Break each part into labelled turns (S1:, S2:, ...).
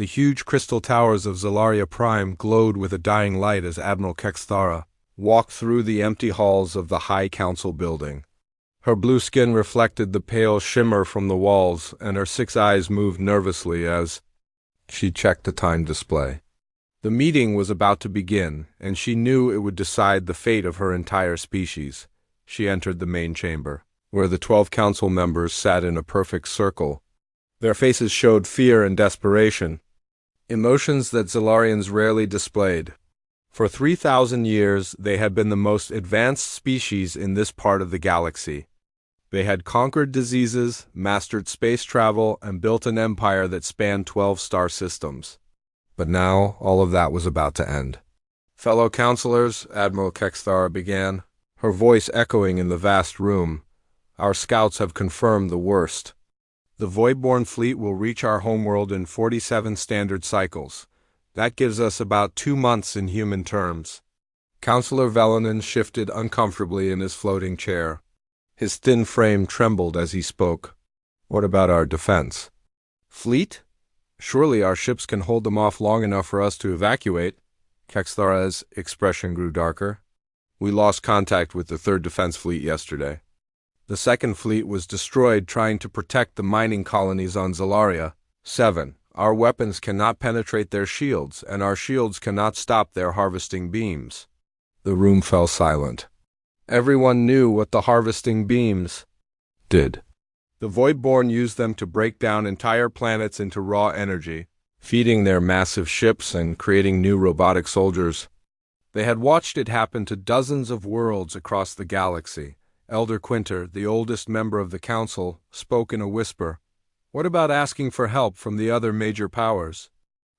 S1: The huge crystal towers of Zelaria Prime glowed with a dying light as Admiral Kexthara walked through the empty halls of the High Council building. Her blue skin reflected the pale shimmer from the walls, and her 6 eyes moved nervously as she checked the time display. The meeting was about to begin, and she knew it would decide the fate of her entire species. She entered the main chamber, where the 12 council members sat in a perfect circle. Their faces showed fear and desperation, emotions that Zelarians rarely displayed. For 3,000 years, they had been the most advanced species in this part of the galaxy. They had conquered diseases, mastered space travel, and built an empire that spanned 12 star systems. But now, all of that was about to end. "Fellow counselors," Admiral Kexthara began, her voice echoing in the vast room, "our scouts have confirmed the worst. The Voidborn fleet will reach our homeworld in 47 standard cycles. That gives us about 2 months in human terms." Counselor Velanen shifted uncomfortably in his floating chair. His thin frame trembled as he spoke. "What about our defense?" "Fleet? Surely our ships can hold them off long enough for us to evacuate." Kexthara's expression grew darker. "We lost contact with the 3rd Defense Fleet yesterday. The 2nd Fleet was destroyed trying to protect the mining colonies on Zelaria. 7. Our weapons cannot penetrate their shields, and our shields cannot stop their harvesting beams." The room fell silent. Everyone knew what the harvesting beams did. The Voidborn used them to break down entire planets into raw energy, feeding their massive ships and creating new robotic soldiers. They had watched it happen to dozens of worlds across the galaxy. Elder Quinter, the oldest member of the council, spoke in a whisper. "What about asking for help from the other major powers?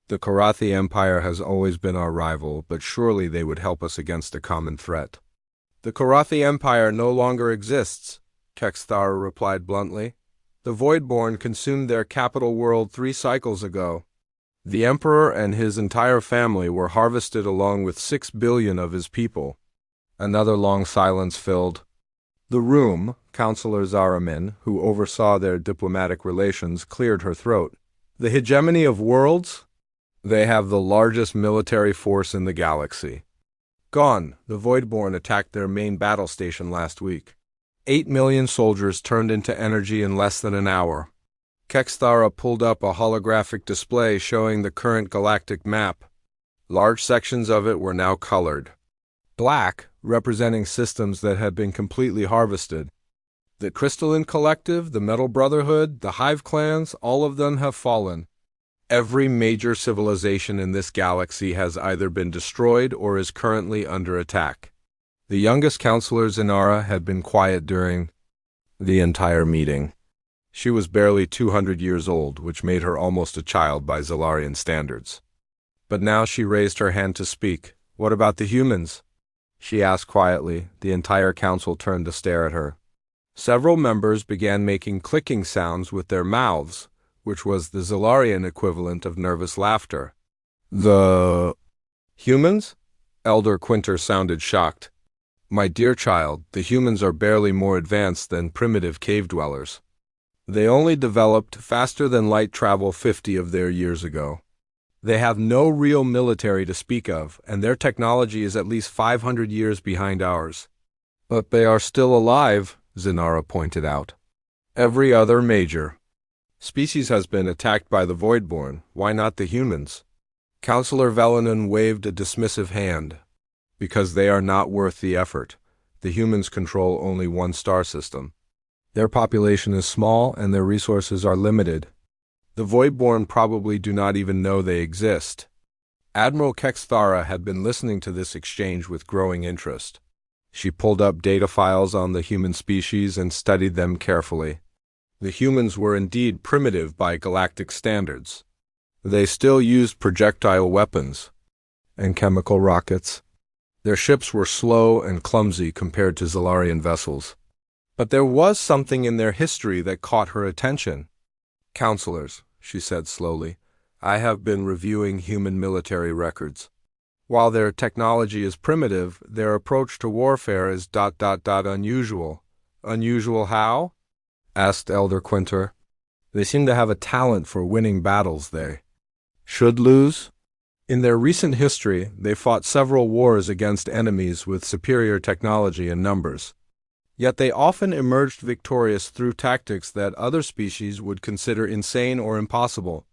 S1: The Karathi Empire has always been our rival, but surely they would help us against a common threat." "The Karathi Empire no longer exists," Kexthara replied bluntly. "The Voidborn consumed their capital world 3 cycles ago. The Emperor and his entire family were harvested along with 6 billion of his people." Another long silence filled the room. Counselor Zaramin, who oversaw their diplomatic relations, cleared her throat. "The hegemony of worlds? They have the largest military force in the galaxy. Gone. The Voidborn attacked their main battle station last week. 8 million soldiers turned into energy in less than an hour." Kexthara pulled up a holographic display showing the current galactic map. Large sections of it were now colored black, representing systems that had been completely harvested. The Crystalline Collective, the Metal Brotherhood, the Hive clans, all of them have fallen. Every major civilization in this galaxy has either been destroyed or is currently under attack. The youngest counselor, Zinara, had been quiet during the entire meeting. She was barely 200 years old, which made her almost a child by Zelarian standards. But now she raised her hand to speak. "What about the humans?" she asked quietly. The entire council turned to stare at her. Several members began making clicking sounds with their mouths, which was the Zelarian equivalent of nervous laughter. "The humans?" Elder Quinter sounded shocked. "My dear child, the humans are barely more advanced than primitive cave dwellers. They only developed faster-than-light travel 50 of their years ago. They have no real military to speak of, and their technology is at least 500 years behind ours." "But they are still alive," Zinara pointed out. "Every other major species has been attacked by the Voidborn. Why not the humans?" Counselor Velanen waved a dismissive hand. "Because they are not worth the effort. The humans control only 1 star system. Their population is small and their resources are limited. The Voidborn probably do not even know they exist." Admiral Kexthara had been listening to this exchange with growing interest. She pulled up data files on the human species and studied them carefully. The humans were indeed primitive by galactic standards. They still used projectile weapons and chemical rockets. Their ships were slow and clumsy compared to Zelarian vessels. But there was something in their history that caught her attention. "Counselors," she said slowly, "I have been reviewing human military records. While their technology is primitive, their approach to warfare is ... unusual." "Unusual how?" asked Elder Quinter. "They seem to have a talent for winning battles, should lose? In their recent history, they fought several wars against enemies with superior technology and numbers. Yet they often emerged victorious through tactics that other species would consider insane or impossible.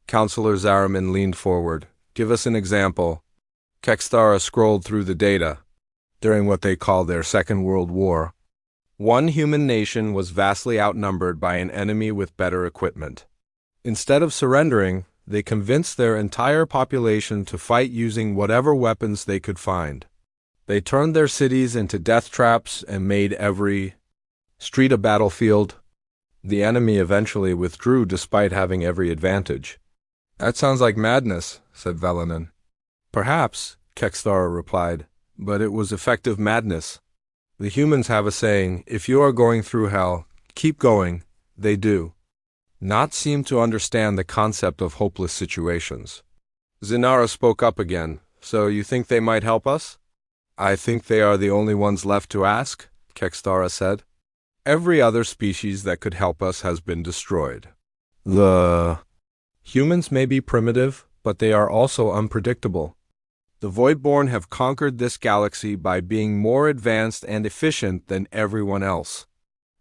S1: Counselor Zariman leaned forward. Give us an example. Kexthara scrolled through the data. During what they call their Second World War, one human nation was vastly outnumbered by an enemy with better equipment. Instead of surrendering, they convinced their entire population to fight using whatever weapons they could find. They turned their cities into death traps and made every street a battlefield. The enemy eventually withdrew despite having every advantage. That sounds like madness, said Velanen. Perhaps, Kexthara replied, but it was effective madness. The humans have a saying, if you are going through hell, keep going. They do not seem to understand the concept of hopeless situations. Zinara spoke up again. So you think they might help us? I think they are the only ones left to ask, Kexthara said. Every other species that could help us has been destroyed. The humans may be primitive, but they are also unpredictable. The Voidborn have conquered this galaxy by being more advanced and efficient than everyone else.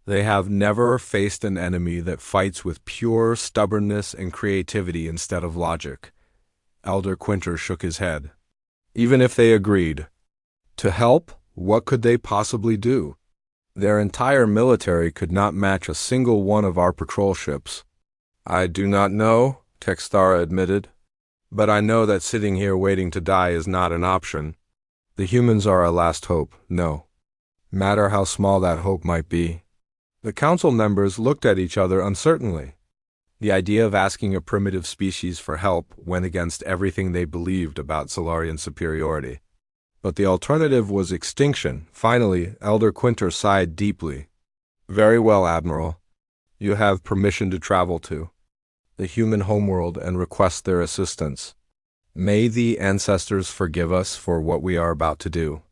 S1: They have never faced an enemy that fights with pure stubbornness and creativity instead of logic. Elder Quinter shook his head. Even if they agreed to help, what could they possibly do? Their entire military could not match a single one of our patrol ships. I do not know, Kexthara admitted. But I know that sitting here waiting to die is not an option. The humans are our last hope, no matter how small that hope might be. The council members looked at each other uncertainly. The idea of asking a primitive species for help went against everything they believed about Solarian superiority. But the alternative was extinction. Finally, Elder Quinter sighed deeply. Very well, Admiral. You have permission to travel to the human homeworld and request their assistance. May the ancestors forgive us for what we are about to do.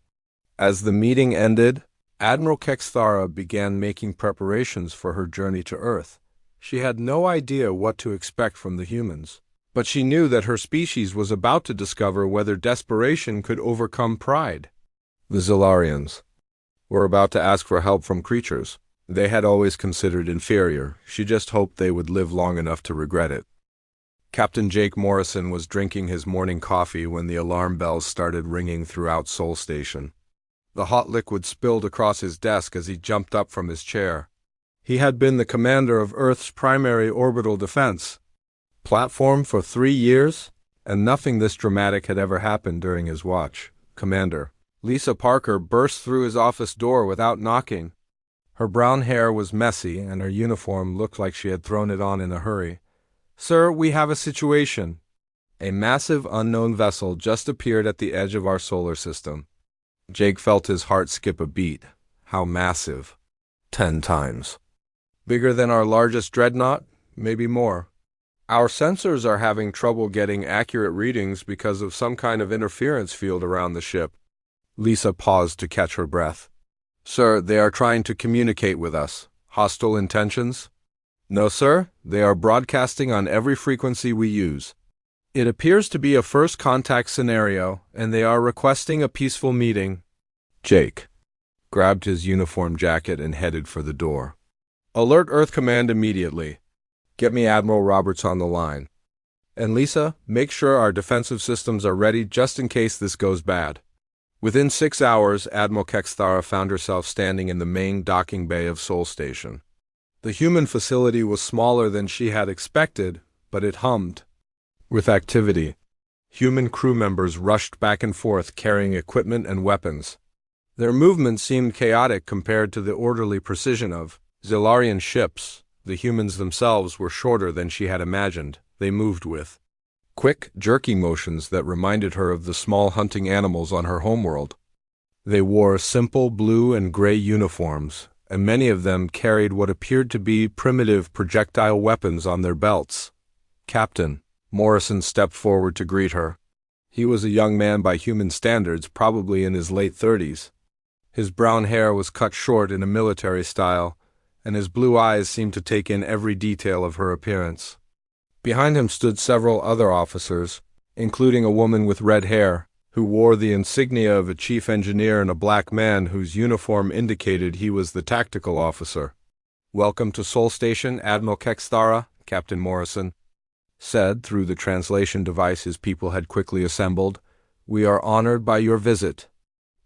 S1: As the meeting ended, Admiral Kexthara began making preparations for her journey to Earth. She had no idea what to expect from the humans, but she knew that her species was about to discover whether desperation could overcome pride. The Zilarians were about to ask for help from creatures they had always considered inferior. She just hoped they would live long enough to regret it. Captain Jake Morrison was drinking his morning coffee when the alarm bells started ringing throughout Sol Station. The hot liquid spilled across his desk as he jumped up from his chair. He had been the commander of Earth's primary orbital defense platform for 3 years, and nothing this dramatic had ever happened during his watch. Commander Lisa Parker burst through his office door without knocking. Her brown hair was messy, and her uniform looked like she had thrown it on in a hurry. Sir, we have a situation. A massive unknown vessel just appeared at the edge of our solar system. Jake felt his heart skip a beat. How massive? 10 times. Bigger than our largest dreadnought? Maybe more. Our sensors are having trouble getting accurate readings because of some kind of interference field around the ship. Lisa paused to catch her breath. Sir, they are trying to communicate with us. Hostile intentions? No, sir. They are broadcasting on every frequency we use. It appears to be a first contact scenario, and they are requesting a peaceful meeting. Jake grabbed his uniform jacket and headed for the door. Alert Earth Command immediately. Get me Admiral Roberts on the line. And Lisa, make sure our defensive systems are ready just in case this goes bad. Within 6 hours, Admiral Kexthara found herself standing in the main docking bay of Sol Station. The human facility was smaller than she had expected, but it hummed with activity. Human crew members rushed back and forth carrying equipment and weapons. Their movements seemed chaotic compared to the orderly precision of Zilarian ships. The humans themselves were shorter than she had imagined. They moved with quick, jerky motions that reminded her of the small hunting animals on her homeworld. They wore simple blue and gray uniforms, and many of them carried what appeared to be primitive projectile weapons on their belts. Captain Morrison stepped forward to greet her. He was a young man by human standards, probably in his late 30s. His brown hair was cut short in a military style, and his blue eyes seemed to take in every detail of her appearance. Behind him stood several other officers, including a woman with red hair, who wore the insignia of a chief engineer, and a black man whose uniform indicated he was the tactical officer. "Welcome to Sol Station, Admiral Kexthara," Captain Morrison said through the translation device his people had quickly assembled. "We are honored by your visit.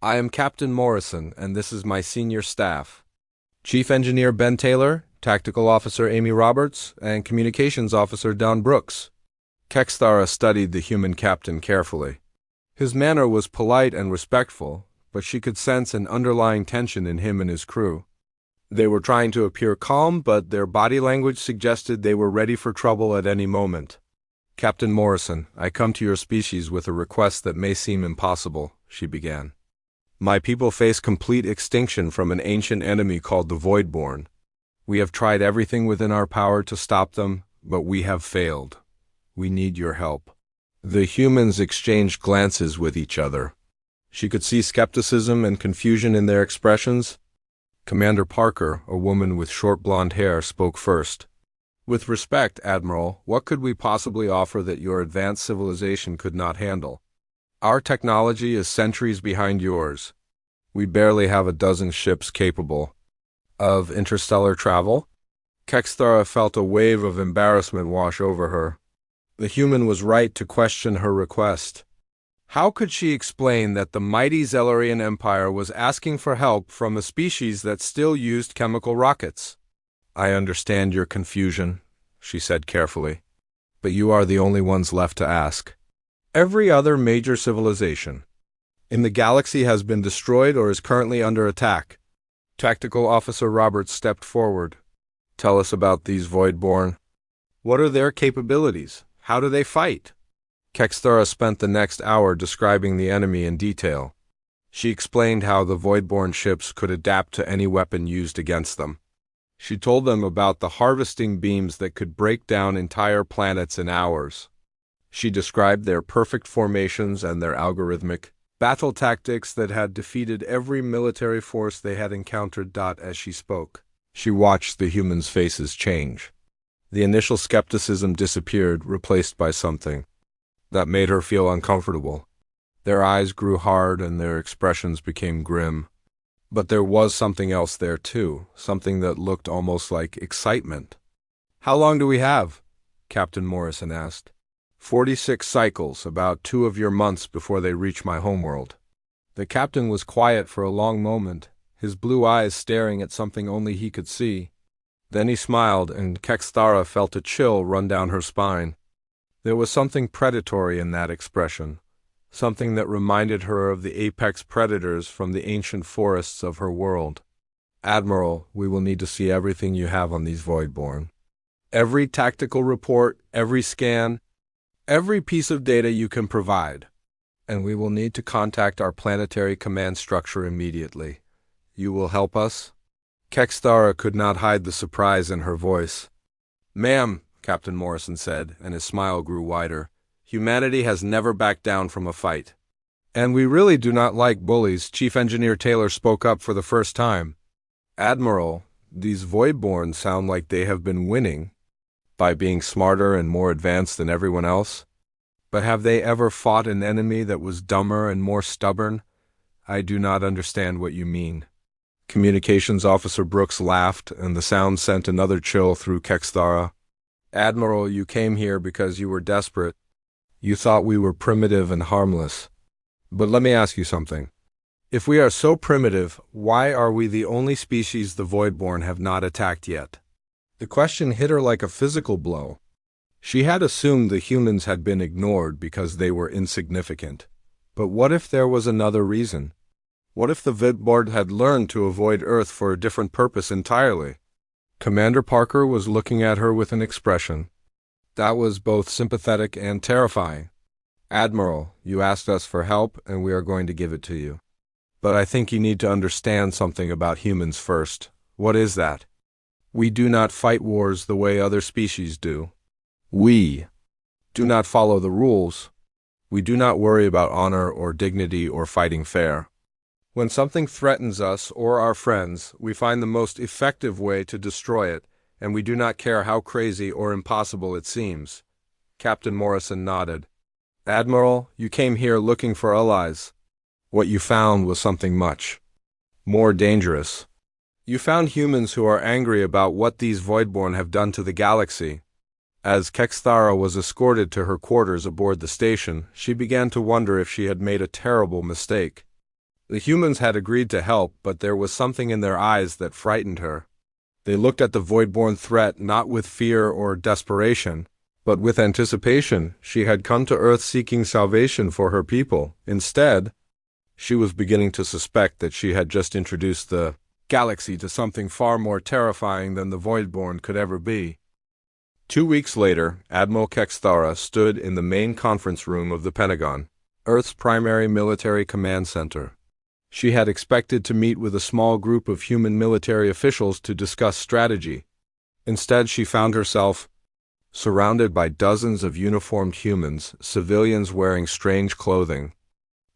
S1: I am Captain Morrison, and this is my senior staff. Chief Engineer Ben Taylor, Tactical Officer Amy Roberts, and Communications Officer Don Brooks." Kexthara studied the human captain carefully. His manner was polite and respectful, but she could sense an underlying tension in him and his crew. They were trying to appear calm, but their body language suggested they were ready for trouble at any moment. "Captain Morrison, I come to your species with a request that may seem impossible," she began. "My people face complete extinction from an ancient enemy called the Voidborn. We have tried everything within our power to stop them, but we have failed. We need your help." The humans exchanged glances with each other. She could see skepticism and confusion in their expressions. Commander Parker, a woman with short blonde hair, spoke first. "With respect, Admiral, what could we possibly offer that your advanced civilization could not handle? Our technology is centuries behind yours. We barely have a dozen ships capable of interstellar travel." Kexthara felt a wave of embarrassment wash over her. The human was right to question her request. How could she explain that the mighty Zellarian Empire was asking for help from a species that still used chemical rockets? "I understand your confusion," she said carefully, "but you are the only ones left to ask. Every other major civilization in the galaxy has been destroyed or is currently under attack." Tactical Officer Roberts stepped forward. "Tell us about these Voidborn. What are their capabilities? How do they fight?" Kexthara spent the next hour describing the enemy in detail. She explained how the Voidborn ships could adapt to any weapon used against them. She told them about the harvesting beams that could break down entire planets in hours. She described their perfect formations and their algorithmic battle tactics that had defeated every military force they had encountered. As she spoke, she watched the humans' faces change. The initial skepticism disappeared, replaced by something that made her feel uncomfortable. Their eyes grew hard and their expressions became grim. But there was something else there too, something that looked almost like excitement. "How long do we have?" Captain Morrison asked. 46 cycles, about 2 of your months before they reach my homeworld." The captain was quiet for a long moment, his blue eyes staring at something only he could see. Then he smiled, and Kexthara felt a chill run down her spine. There was something predatory in that expression, something that reminded her of the apex predators from the ancient forests of her world. "Admiral, we will need to see everything you have on these Voidborn. Every tactical report, every scan, every piece of data you can provide. And we will need to contact our planetary command structure immediately. You will help us?" Kexthara could not hide the surprise in her voice. "Ma'am," Captain Morrison said, and his smile grew wider, "humanity has never backed down from a fight. And we really do not like bullies." Chief Engineer Taylor spoke up for the first time. "Admiral, these Voidborn sound like they have been winning by being smarter and more advanced than everyone else. But have they ever fought an enemy that was dumber and more stubborn? I do not understand what you mean." Communications Officer Brooks laughed, and the sound sent another chill through Kexthara. "Admiral, you came here because you were desperate. You thought we were primitive and harmless. But let me ask you something. If we are so primitive, why are we the only species the Voidborn have not attacked yet?" The question hit her like a physical blow. She had assumed the humans had been ignored because they were insignificant. But what if there was another reason? What if the Voidborn had learned to avoid Earth for a different purpose entirely? Commander Parker was looking at her with an expression that was both sympathetic and terrifying. "Admiral, you asked us for help, and we are going to give it to you. But I think you need to understand something about humans first." "What is that?" "We do not fight wars the way other species do. We do not follow the rules. We do not worry about honor or dignity or fighting fair. When something threatens us or our friends, we find the most effective way to destroy it, and we do not care how crazy or impossible it seems. Captain Morrison nodded. Admiral, you came here looking for allies. What you found was something much more dangerous. You found humans who are angry about what these Voidborn have done to the galaxy. As Kexthara was escorted to her quarters aboard the station, she began to wonder if she had made a terrible mistake. The humans had agreed to help, but there was something in their eyes that frightened her. They looked at the Voidborn threat not with fear or desperation, but with anticipation. She had come to Earth seeking salvation for her people. Instead, she was beginning to suspect that she had just introduced the galaxy to something far more terrifying than the Voidborn could ever be. 2 weeks later, Admiral Kexthara stood in the main conference room of the Pentagon, Earth's primary military command center. She had expected to meet with a small group of human military officials to discuss strategy. Instead, she found herself surrounded by dozens of uniformed humans, civilians wearing strange clothing,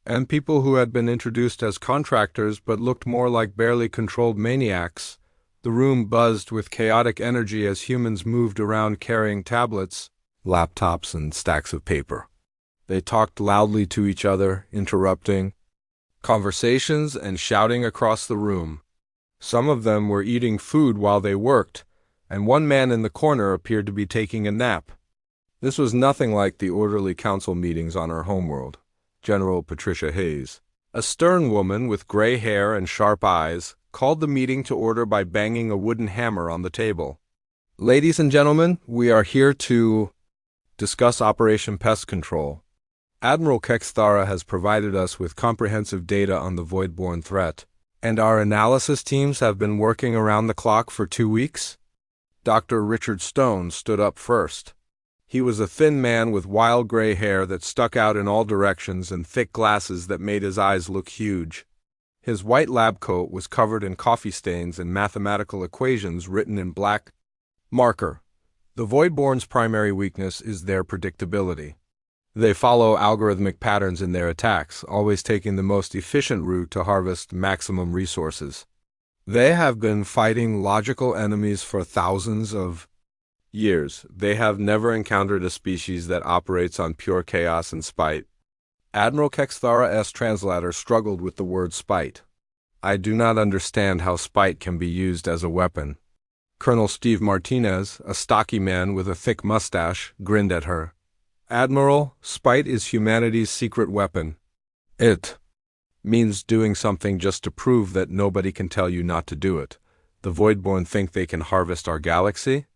S1: and people who had been introduced as contractors but looked more like barely controlled maniacs. The room buzzed with chaotic energy as humans moved around carrying tablets, laptops, and stacks of paper. They talked loudly to each other, interrupting conversations and shouting across the room. Some of them were eating food while they worked, and one man in the corner appeared to be taking a nap. This was nothing like the orderly council meetings on her homeworld. General Patricia Hayes, a stern woman with gray hair and sharp eyes, called the meeting to order by banging a wooden hammer on the table. Ladies and gentlemen, we are here to discuss Operation Pest Control. Admiral Kexthara has provided us with comprehensive data on the Voidborn threat, and our analysis teams have been working around the clock for 2 weeks. Dr. Richard Stone stood up first. He was a thin man with wild gray hair that stuck out in all directions and thick glasses that made his eyes look huge. His white lab coat was covered in coffee stains and mathematical equations written in black marker. The Voidborn's primary weakness is their predictability. They follow algorithmic patterns in their attacks, always taking the most efficient route to harvest maximum resources. They have been fighting logical enemies for thousands of years. They have never encountered a species that operates on pure chaos and spite. Admiral Kexthara's translator struggled with the word spite. I do not understand how spite can be used as a weapon. Colonel Steve Martinez, a stocky man with a thick mustache, grinned at her. Admiral, spite is humanity's secret weapon. It means doing something just to prove that nobody can tell you not to do it. The Voidborn think they can harvest our galaxy?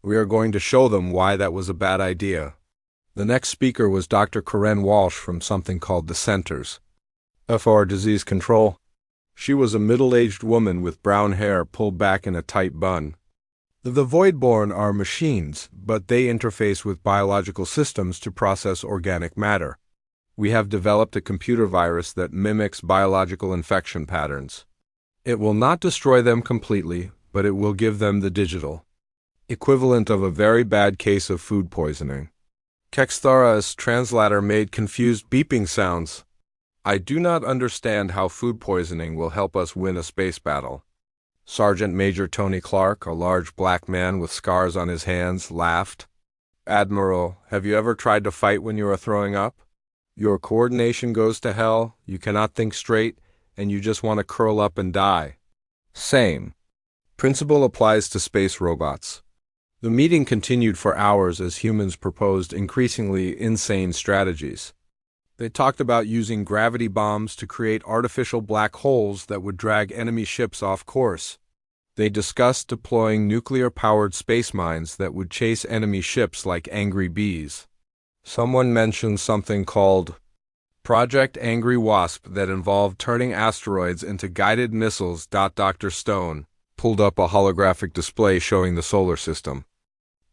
S1: We are going to show them why that was a bad idea. The next speaker was Dr. Karen Walsh from something called the Centers for Disease Control. She was a middle-aged woman with brown hair pulled back in a tight bun. The Voidborn are machines, but they interface with biological systems to process organic matter. We have developed a computer virus that mimics biological infection patterns. It will not destroy them completely, but it will give them the digital equivalent of a very bad case of food poisoning. Kexthara's translator made confused beeping sounds. I do not understand how food poisoning will help us win a space battle. Sergeant Major Tony Clark, a large black man with scars on his hands, laughed. Admiral, have you ever tried to fight when you are throwing up? Your coordination goes to hell, you cannot think straight, and you just want to curl up and die. Same. Principle applies to space robots. The meeting continued for hours as humans proposed increasingly insane strategies. They talked about using gravity bombs to create artificial black holes that would drag enemy ships off course. They discussed deploying nuclear-powered space mines that would chase enemy ships like angry bees. Someone mentioned something called Project Angry Wasp that involved turning asteroids into guided missiles. Dr. Stone pulled up a holographic display showing the solar system.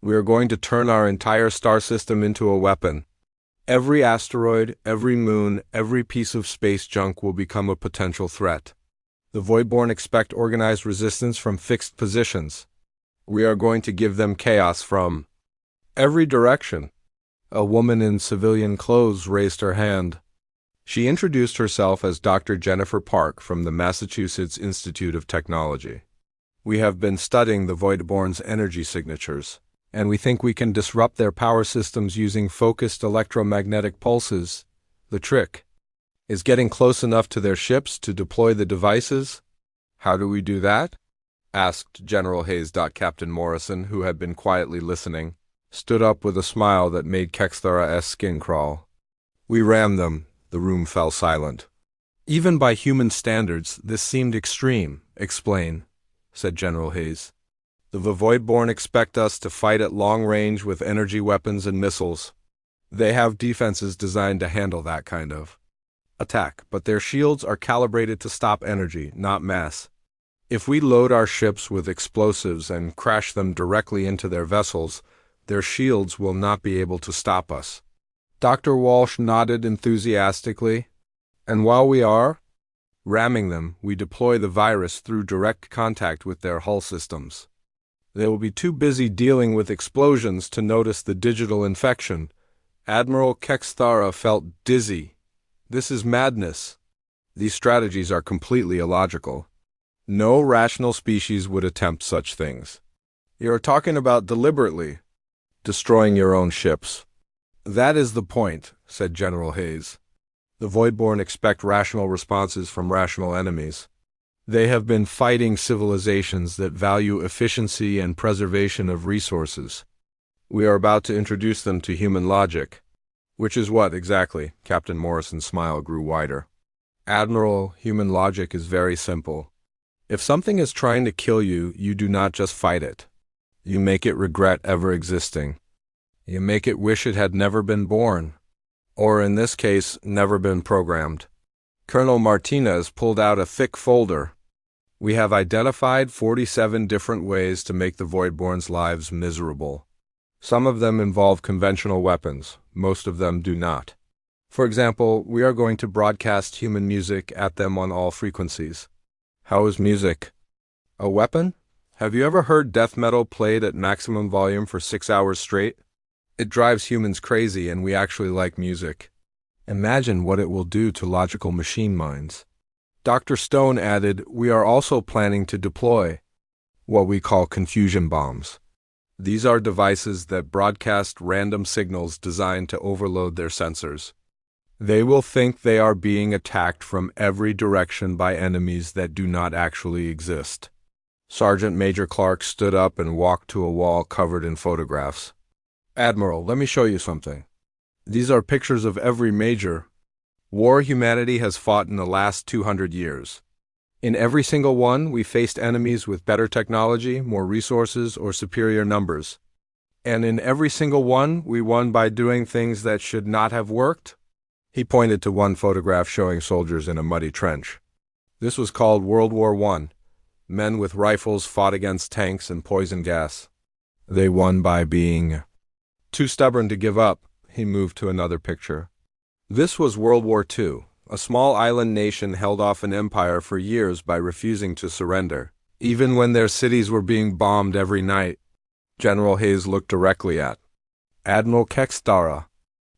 S1: We are going to turn our entire star system into a weapon. Every asteroid, every moon, every piece of space junk will become a potential threat. The Voidborn expect organized resistance from fixed positions. We are going to give them chaos from every direction. A woman in civilian clothes raised her hand. She introduced herself as Dr. Jennifer Park from the Massachusetts Institute of Technology. We have been studying the Voidborn's energy signatures. and we think we can disrupt their power systems using focused electromagnetic pulses. The trick is getting close enough to their ships to deploy the devices. How do we do that? Asked General Hayes. Captain Morrison, who had been quietly listening, stood up with a smile that made Kexthara's skin crawl. We ram them. The room fell silent. Even by human standards, this seemed extreme. Explain, said General Hayes. The Voidborn expect us to fight at long range with energy weapons and missiles. They have defenses designed to handle that kind of attack, but their shields are calibrated to stop energy, not mass. If we load our ships with explosives and crash them directly into their vessels, their shields will not be able to stop us. Dr. Walsh nodded enthusiastically. And while we are ramming them, we deploy the virus through direct contact with their hull systems. They will be too busy dealing with explosions to notice the digital infection. Admiral Kexthara felt dizzy. This is madness. These strategies are completely illogical. No rational species would attempt such things. You are talking about deliberately destroying your own ships. That is the point, said General Hayes. The Voidborn expect rational responses from rational enemies. They have been fighting civilizations that value efficiency and preservation of resources. We are about to introduce them to human logic. Which is what, exactly? Captain Morrison's smile grew wider. Admiral, human logic is very simple. If something is trying to kill you, you do not just fight it. You make it regret ever existing. You make it wish it had never been born. Or in this case, never been programmed. Colonel Martinez pulled out a thick folder. We have identified 47 different ways to make the Voidborn's lives miserable. Some of them involve conventional weapons, most of them do not. For example, we are going to broadcast human music at them on all frequencies. How is music a weapon? Have you ever heard death metal played at maximum volume for 6 hours straight? It drives humans crazy, and we actually like music. Imagine what it will do to logical machine minds. Dr. Stone added, we are also planning to deploy what we call confusion bombs. These are devices that broadcast random signals designed to overload their sensors. They will think they are being attacked from every direction by enemies that do not actually exist. Sergeant Major Clark stood up and walked to a wall covered in photographs. Admiral, let me show you something. These are pictures of every major war humanity has fought in the last 200 years. In every single one, we faced enemies with better technology, more resources, or superior numbers. And in every single one, we won by doing things that should not have worked. He pointed to one photograph showing soldiers in a muddy trench. This was called World War I. Men with rifles fought against tanks and poison gas. They won by being too stubborn to give up. He moved to another picture. This was World War II. A small island nation held off an empire for years by refusing to surrender, even when their cities were being bombed every night. General Hayes looked directly at Admiral Kexthara.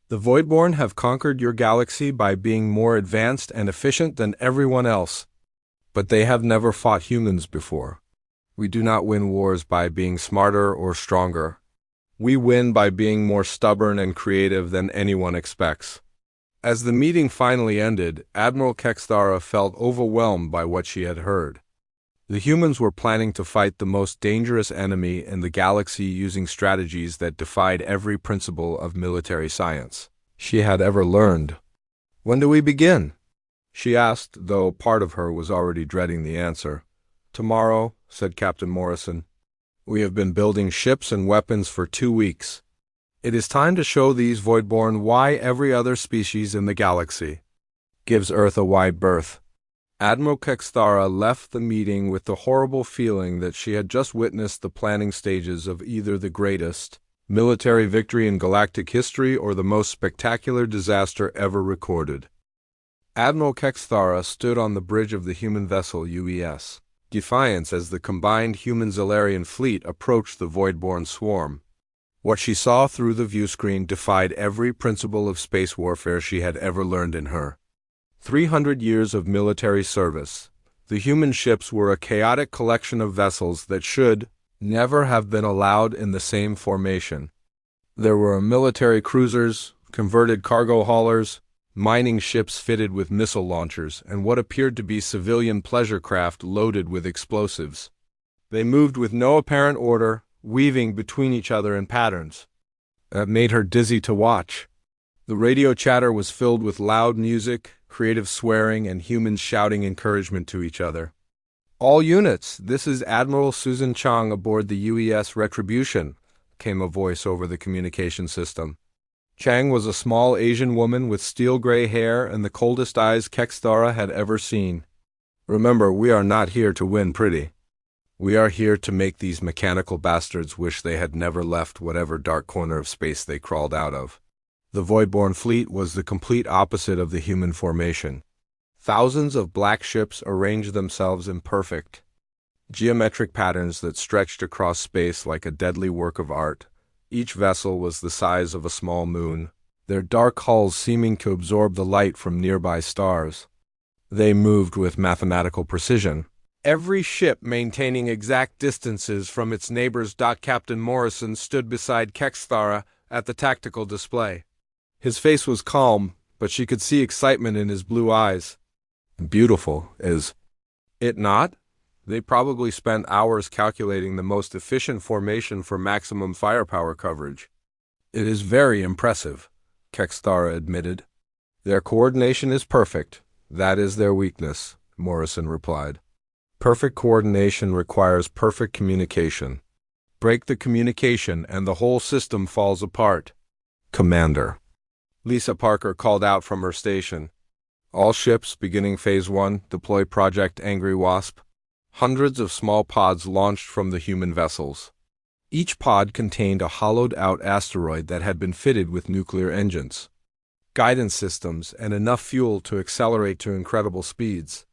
S1: The Voidborn have conquered your galaxy by being more advanced and efficient than everyone else, but they have never fought humans before. We do not win wars by being smarter or stronger. We win by being more stubborn and creative than anyone expects. As the meeting finally ended, Admiral Kexthara felt overwhelmed by what she had heard. The humans were planning to fight the most dangerous enemy in the galaxy using strategies that defied every principle of military science she had ever learned. When do we begin? She asked, though part of her was already dreading the answer. Tomorrow, said Captain Morrison. We have been building ships and weapons for 2 weeks. It is time to show these Voidborn why every other species in the galaxy gives Earth a wide berth. Admiral Kexthara left the meeting with the horrible feeling that she had just witnessed the planning stages of either the greatest military victory in galactic history or the most spectacular disaster ever recorded. Admiral Kexthara stood on the bridge of the human vessel UES Defiance as the combined human-Zalarian fleet approached the Voidborn swarm. What she saw through the viewscreen defied every principle of space warfare she had ever learned in her 300 years of military service. The human ships were a chaotic collection of vessels that should never have been allowed in the same formation. There were military cruisers, converted cargo haulers, mining ships fitted with missile launchers, and what appeared to be civilian pleasure craft loaded with explosives. They moved with no apparent order, weaving between each other in patterns that made her dizzy to watch. The radio chatter was filled with loud music, creative swearing, and humans shouting encouragement to each other. "All units, this is Admiral Susan Chang aboard the UES Retribution," came a voice over the communication system. Chang was a small Asian woman with steel-gray hair and the coldest eyes Kexthara had ever seen. "Remember, we are not here to win pretty. We are here to make these mechanical bastards wish they had never left whatever dark corner of space they crawled out of." The Voidborn fleet was the complete opposite of the human formation. Thousands of black ships arranged themselves in perfect, geometric patterns that stretched across space like a deadly work of art. Each vessel was the size of a small moon, their dark hulls seeming to absorb the light from nearby stars. They moved with mathematical precision, every ship maintaining exact distances from its neighbors. Captain Morrison stood beside Kexthara at the tactical display. His face was calm, but she could see excitement in his blue eyes. "Beautiful, is it not?" They probably spent hours calculating the most efficient formation for maximum firepower coverage. "It is very impressive," Kexthara admitted. "Their coordination is perfect. That is their weakness," Morrison replied. "Perfect coordination requires perfect communication. Break the communication and the whole system falls apart." "Commander," Lisa Parker called out from her station. "All ships beginning Phase 1 deploy Project Angry Wasp." Hundreds of small pods launched from the human vessels. Each pod contained a hollowed-out asteroid that had been fitted with nuclear engines, guidance systems, and enough fuel to accelerate to incredible speeds.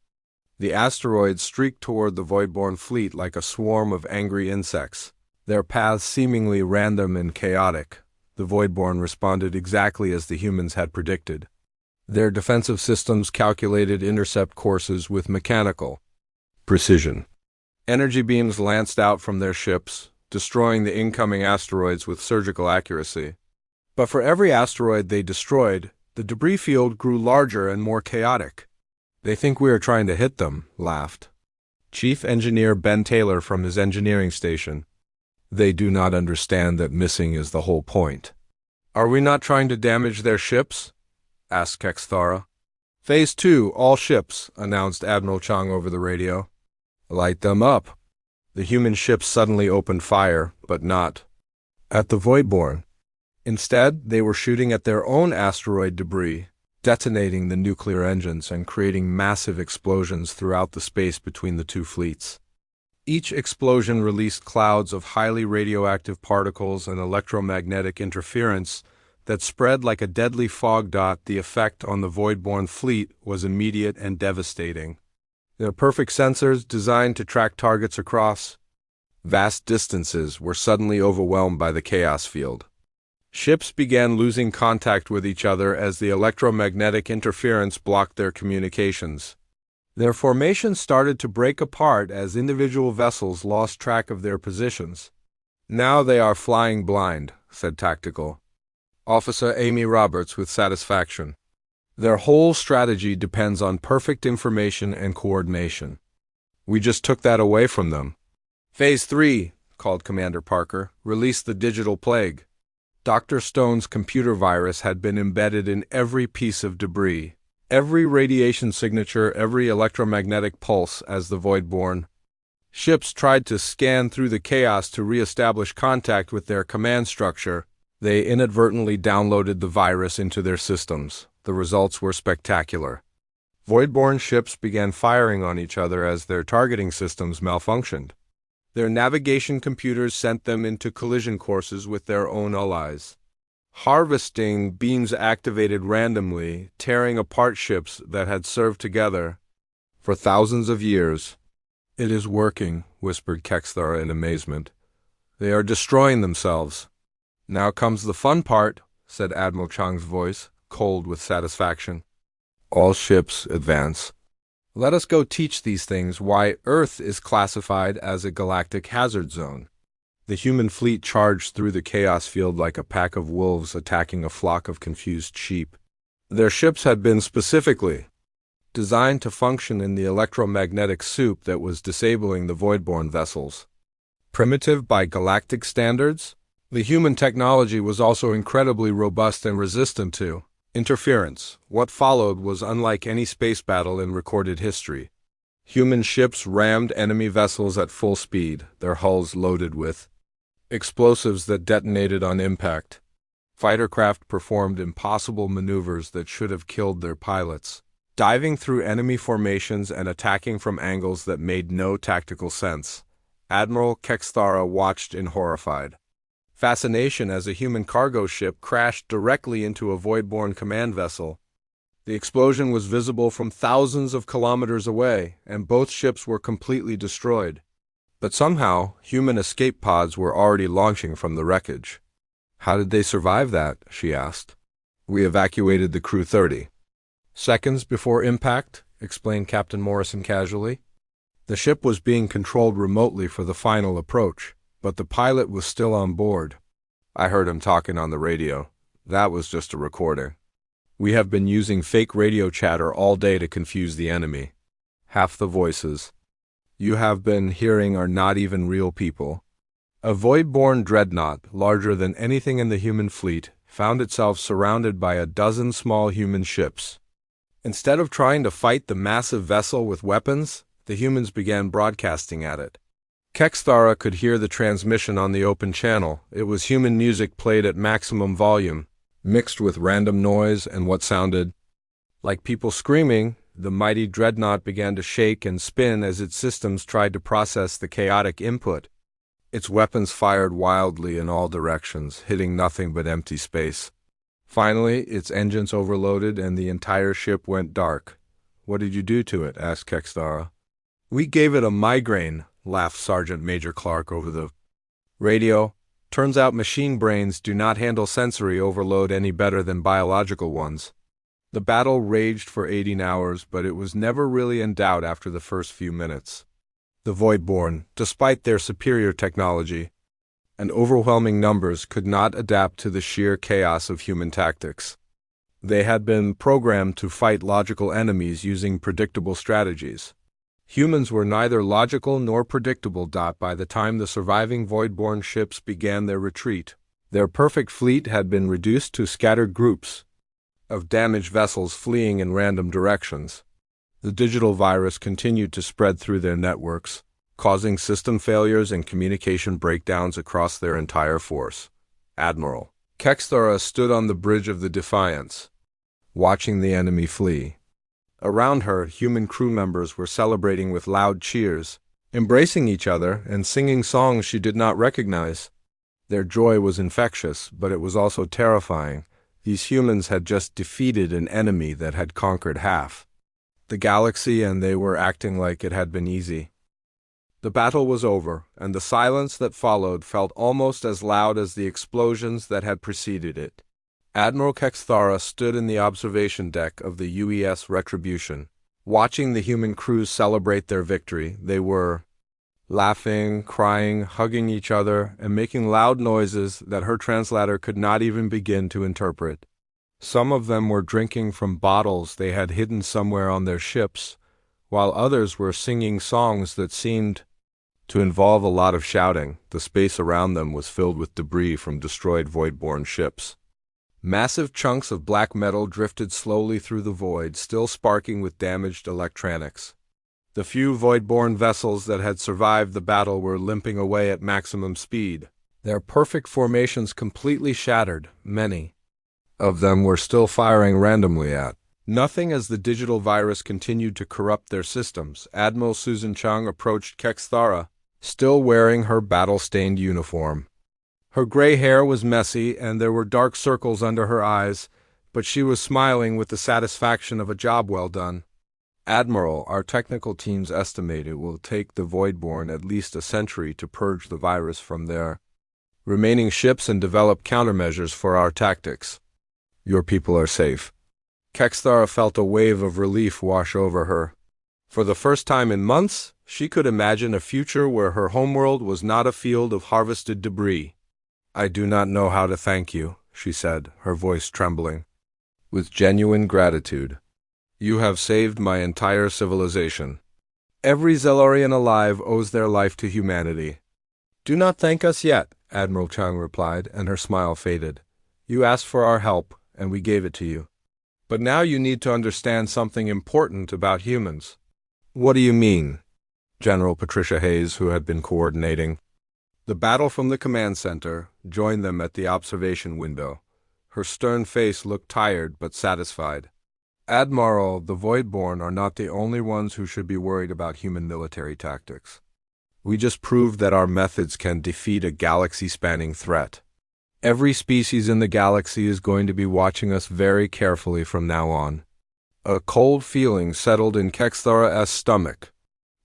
S1: The asteroids streaked toward the Voidborn fleet like a swarm of angry insects, their paths seemingly random and chaotic. The Voidborn responded exactly as the humans had predicted. Their defensive systems calculated intercept courses with mechanical precision. Energy beams lanced out from their ships, destroying the incoming asteroids with surgical accuracy. But for every asteroid they destroyed, the debris field grew larger and more chaotic. "They think we are trying to hit them," laughed Chief Engineer Ben Taylor from his engineering station. "They do not understand that missing is the whole point." "Are we not trying to damage their ships?" asked Kexthara. "Phase 2, all ships," announced Admiral Chang over the radio. "Light them up." The human ships suddenly opened fire, but not at the Voidborn. Instead, they were shooting at their own asteroid debris, detonating the nuclear engines and creating massive explosions throughout the space between the two fleets. Each explosion released clouds of highly radioactive particles and electromagnetic interference that spread like a deadly fog dot. The effect on the Voidborn fleet was immediate and devastating. Their perfect sensors, designed to track targets across vast distances, were suddenly overwhelmed by the chaos field. Ships began losing contact with each other as the electromagnetic interference blocked their communications. Their formations started to break apart as individual vessels lost track of their positions. "Now they are flying blind," said Tactical Officer Amy Roberts with satisfaction. "Their whole strategy depends on perfect information and coordination. We just took that away from them." "Phase 3, called Commander Parker, released the digital plague. Dr. Stone's computer virus had been embedded in every piece of debris, every radiation signature, every electromagnetic pulse as the Voidborn ships tried to scan through the chaos to re-establish contact with their command structure. They inadvertently downloaded the virus into their systems. The results were spectacular. Voidborn ships began firing on each other as their targeting systems malfunctioned. Their navigation computers sent them into collision courses with their own allies. Harvesting beams activated randomly, tearing apart ships that had served together for thousands of years. "It is working," whispered Kexthara in amazement. "They are destroying themselves." "Now comes the fun part," said Admiral Chang's voice, cold with satisfaction. "All ships advance. Let us go teach these things why Earth is classified as a galactic hazard zone." The human fleet charged through the chaos field like a pack of wolves attacking a flock of confused sheep. Their ships had been specifically designed to function in the electromagnetic soup that was disabling the voidborne vessels. Primitive by galactic standards, the human technology was also incredibly robust and resistant to interference. What followed was unlike any space battle in recorded history. Human ships rammed enemy vessels at full speed, their hulls loaded with explosives that detonated on impact. Fighter craft performed impossible maneuvers that should have killed their pilots, diving through enemy formations and attacking from angles that made no tactical sense. Admiral Kexthara watched in horrified fascination as a human cargo ship crashed directly into a voidborne command vessel. The explosion was visible from thousands of kilometers away, and both ships were completely destroyed. But somehow, human escape pods were already launching from the wreckage. "How did they survive that?" she asked. "We evacuated the crew 30 seconds before impact," explained Captain Morrison casually. "The ship was being controlled remotely for the final approach, but the pilot was still on board. I heard him talking on the radio. That was just a recording. We have been using fake radio chatter all day to confuse the enemy. Half the voices you have been hearing are not even real people." A void-borne dreadnought, larger than anything in the human fleet, found itself surrounded by a dozen small human ships. Instead of trying to fight the massive vessel with weapons, the humans began broadcasting at it. Kexthara could hear the transmission on the open channel. It was human music played at maximum volume, mixed with random noise and what sounded like people screaming. The mighty dreadnought began to shake and spin as its systems tried to process the chaotic input. Its weapons fired wildly in all directions, hitting nothing but empty space. Finally, its engines overloaded and the entire ship went dark. "What did you do to it?" asked Kexthara. "We gave it a migraine," laughed Sergeant Major Clark over the radio. "Turns out machine brains do not handle sensory overload any better than biological ones." The battle raged for 18 hours, but it was never really in doubt after the first few minutes. The Voidborn, despite their superior technology and overwhelming numbers, could not adapt to the sheer chaos of human tactics. They had been programmed to fight logical enemies using predictable strategies. Humans were neither logical nor predictable. By the time the surviving Voidborn ships began their retreat, their perfect fleet had been reduced to scattered groups of damaged vessels fleeing in random directions. The digital virus continued to spread through their networks, causing system failures and communication breakdowns across their entire force. Admiral Kexthara stood on the bridge of the Defiance, watching the enemy flee. Around her, human crew members were celebrating with loud cheers, embracing each other and singing songs she did not recognize. Their joy was infectious, but it was also terrifying. These humans had just defeated an enemy that had conquered half the galaxy, and they were acting like it had been easy. The battle was over, and the silence that followed felt almost as loud as the explosions that had preceded it. Admiral Kexthara stood in the observation deck of the UES Retribution, watching the human crews celebrate their victory. They were laughing, crying, hugging each other, and making loud noises that her translator could not even begin to interpret. Some of them were drinking from bottles they had hidden somewhere on their ships, while others were singing songs that seemed to involve a lot of shouting. The space around them was filled with debris from destroyed Voidborn ships. Massive chunks of black metal drifted slowly through the void, still sparking with damaged electronics. The few Voidborn vessels that had survived the battle were limping away at maximum speed, their perfect formations completely shattered. Many of them were still firing randomly at nothing as the digital virus continued to corrupt their systems. Admiral Susan Chung approached Kexthara, still wearing her battle-stained uniform. Her gray hair was messy and there were dark circles under her eyes, but she was smiling with the satisfaction of a job well done. "Admiral, our technical teams estimate it will take the Voidborn at least a century to purge the virus from their remaining ships and develop countermeasures for our tactics. Your people are safe." Kexthara felt a wave of relief wash over her. For the first time in months, She could imagine a future where her homeworld was not a field of harvested debris. "I do not know how to thank you," she said, her voice trembling. "With genuine gratitude. You have saved my entire civilization. Every Zelarian alive owes their life to humanity." "Do not thank us yet," Admiral Chung replied, and her smile faded. "You asked for our help, and we gave it to you. But now you need to understand something important about humans." "What do you mean?" General Patricia Hayes, who had been coordinating the battle from the command center, joined them at the observation window. Her stern face looked tired but satisfied. "Admiral, the Voidborn are not the only ones who should be worried about human military tactics. We just proved that our methods can defeat a galaxy-spanning threat. Every species in the galaxy is going to be watching us very carefully from now on." A cold feeling settled in Kexthara's stomach.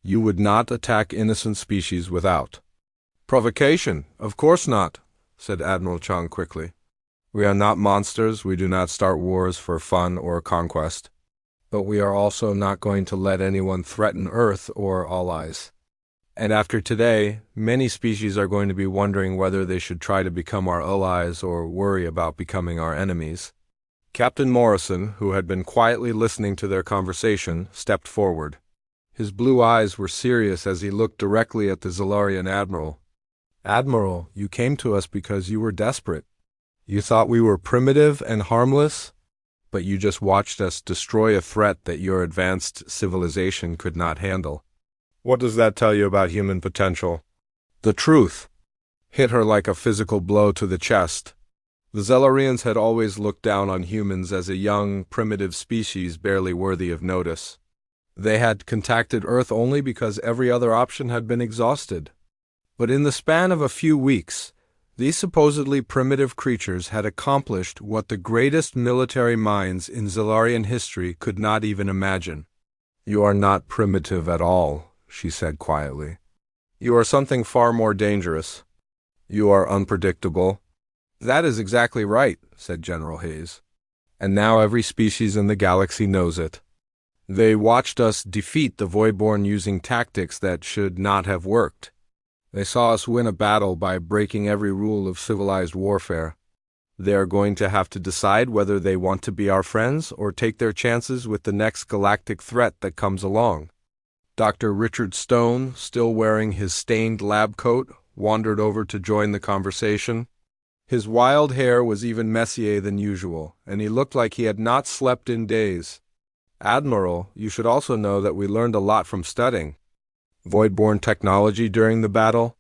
S1: "You would not attack innocent species without provocation." "Of course not," said Admiral Chung quickly. "We are not monsters. We do not start wars for fun or conquest. But we are also not going to let anyone threaten Earth or allies. And after today, many species are going to be wondering whether they should try to become our allies or worry about becoming our enemies." Captain Morrison, who had been quietly listening to their conversation, stepped forward. His blue eyes were serious as he looked directly at the Zalarian admiral. "Admiral, you came to us because you were desperate. You thought we were primitive and harmless, but you just watched us destroy a threat that your advanced civilization could not handle. What does that tell you about human potential?" The truth hit her like a physical blow to the chest. The Zelarians had always looked down on humans as a young, primitive species barely worthy of notice. They had contacted Earth only because every other option had been exhausted. But in the span of a few weeks, these supposedly primitive creatures had accomplished what the greatest military minds in Zelarian history could not even imagine. "You are not primitive at all," she said quietly. "You are something far more dangerous. You are unpredictable." "That is exactly right," said General Hayes. "And now every species in the galaxy knows it. They watched us defeat the Voidborn using tactics that should not have worked. They saw us win a battle by breaking every rule of civilized warfare. They are going to have to decide whether they want to be our friends or take their chances with the next galactic threat that comes along." Dr. Richard Stone, still wearing his stained lab coat, wandered over to join the conversation. His wild hair was even messier than usual, and he looked like he had not slept in days. "Admiral, you should also know that we learned a lot from studying Voidborn technology during the battle.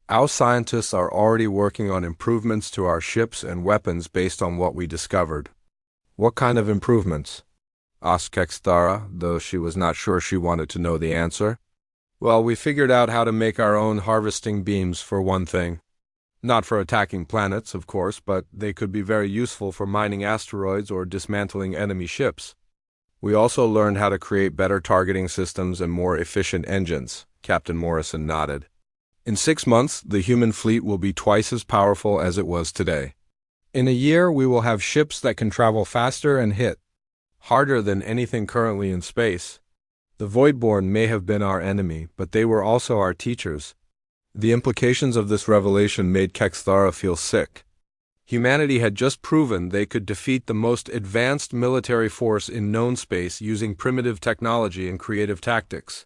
S1: Our scientists are already working on improvements to our ships and weapons based on what we discovered." "What kind of improvements?" asked Kexthara, though she was not sure she wanted to know the answer. "Well, we figured out how to make our own harvesting beams, for one thing. Not for attacking planets, of course, but they could be very useful for mining asteroids or dismantling enemy ships. We also learned how to create better targeting systems and more efficient engines." Captain Morrison nodded. "In 6 months, the human fleet will be twice as powerful as it was today. In a year, we will have ships that can travel faster and hit harder than anything currently in space. The Voidborn may have been our enemy, but they were also our teachers." The implications of this revelation made Kexthara feel sick. Humanity had just proven they could defeat the most advanced military force in known space using primitive technology and creative tactics.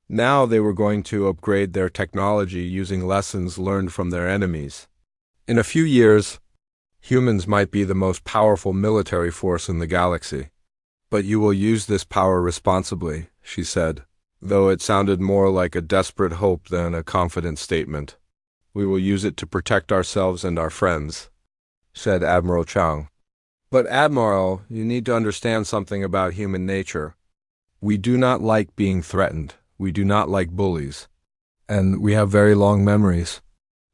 S1: Now they were going to upgrade their technology using lessons learned from their enemies. In a few years, humans might be the most powerful military force in the galaxy. "But you will use this power responsibly," she said, though it sounded more like a desperate hope than a confident statement. "We will use it to protect ourselves and our friends," said Admiral Chung. "But Admiral, you need to understand something about human nature. We do not like being threatened. We do not like bullies. And we have very long memories."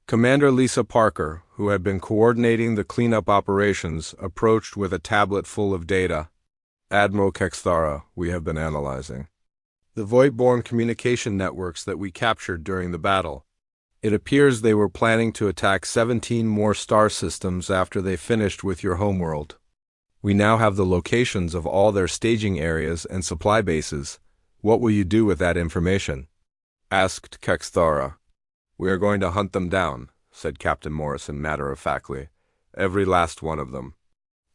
S1: Commander Lisa Parker, who had been coordinating the cleanup operations, approached with a tablet full of data. "Admiral Kexthara, we have been analyzing the Voidborn communication networks that we captured during the battle. It appears they were planning to attack 17 more star systems after they finished with your homeworld. We now have the locations of all their staging areas and supply bases. What will you do with that information?" asked Kexthara. "We are going to hunt them down," said Captain Morrison matter-of-factly. "Every last one of them.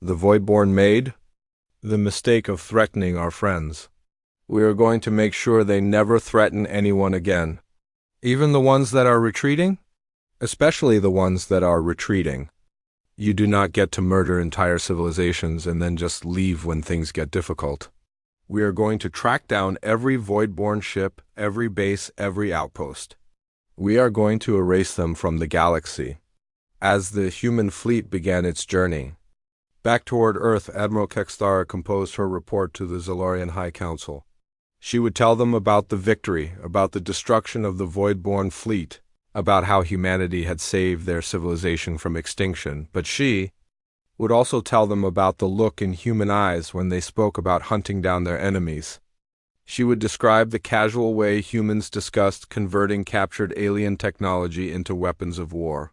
S1: The Voidborn made the mistake of threatening our friends. We are going to make sure they never threaten anyone again. Even the ones that are retreating? Especially the ones that are retreating. You do not get to murder entire civilizations and then just leave when things get difficult. We are going to track down every Voidborn ship, every base, every outpost. We are going to erase them from the galaxy." As the human fleet began its journey back toward Earth, Admiral Kexthara composed her report to the Zalarian High Council. She would tell them about the victory, about the destruction of the Voidborn fleet, about how humanity had saved their civilization from extinction, but she would also tell them about the look in human eyes when they spoke about hunting down their enemies. She would describe the casual way humans discussed converting captured alien technology into weapons of war.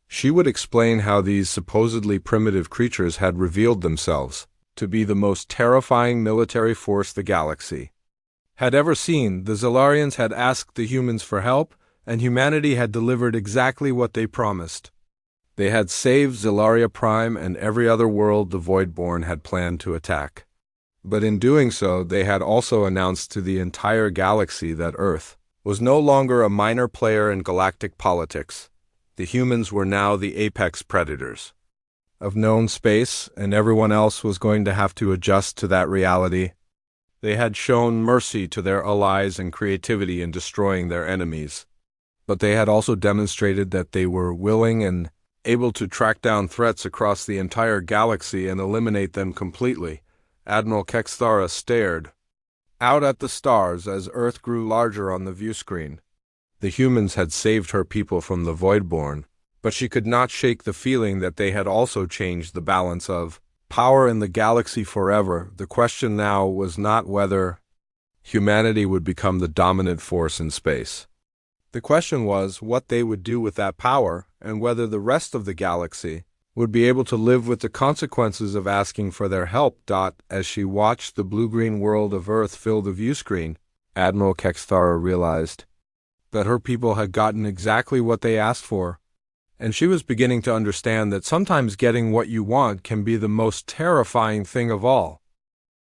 S1: She would explain how these supposedly primitive creatures had revealed themselves to be the most terrifying military force the galaxy had ever seen. The Zalarians had asked the humans for help, and humanity had delivered exactly what they promised. They had saved Zalaria Prime and every other world the Voidborn had planned to attack. But in doing so, they had also announced to the entire galaxy that Earth was no longer a minor player in galactic politics. The humans were now the apex predators of known space, and everyone else was going to have to adjust to that reality. They had shown mercy to their allies and creativity in destroying their enemies, but they had also demonstrated that they were willing and able to track down threats across the entire galaxy and eliminate them completely. Admiral Kexthara stared out at the stars as Earth grew larger on the view screen. The humans had saved her people from the Voidborn, but she could not shake the feeling that they had also changed the balance of power in the galaxy forever. The question now was not whether humanity would become the dominant force in space. The question was what they would do with that power, and whether the rest of the galaxy would be able to live with the consequences of asking for their help. As she watched the blue-green world of Earth fill the view screen, Admiral Kexthara realized that her people had gotten exactly what they asked for, and she was beginning to understand that sometimes getting what you want can be the most terrifying thing of all.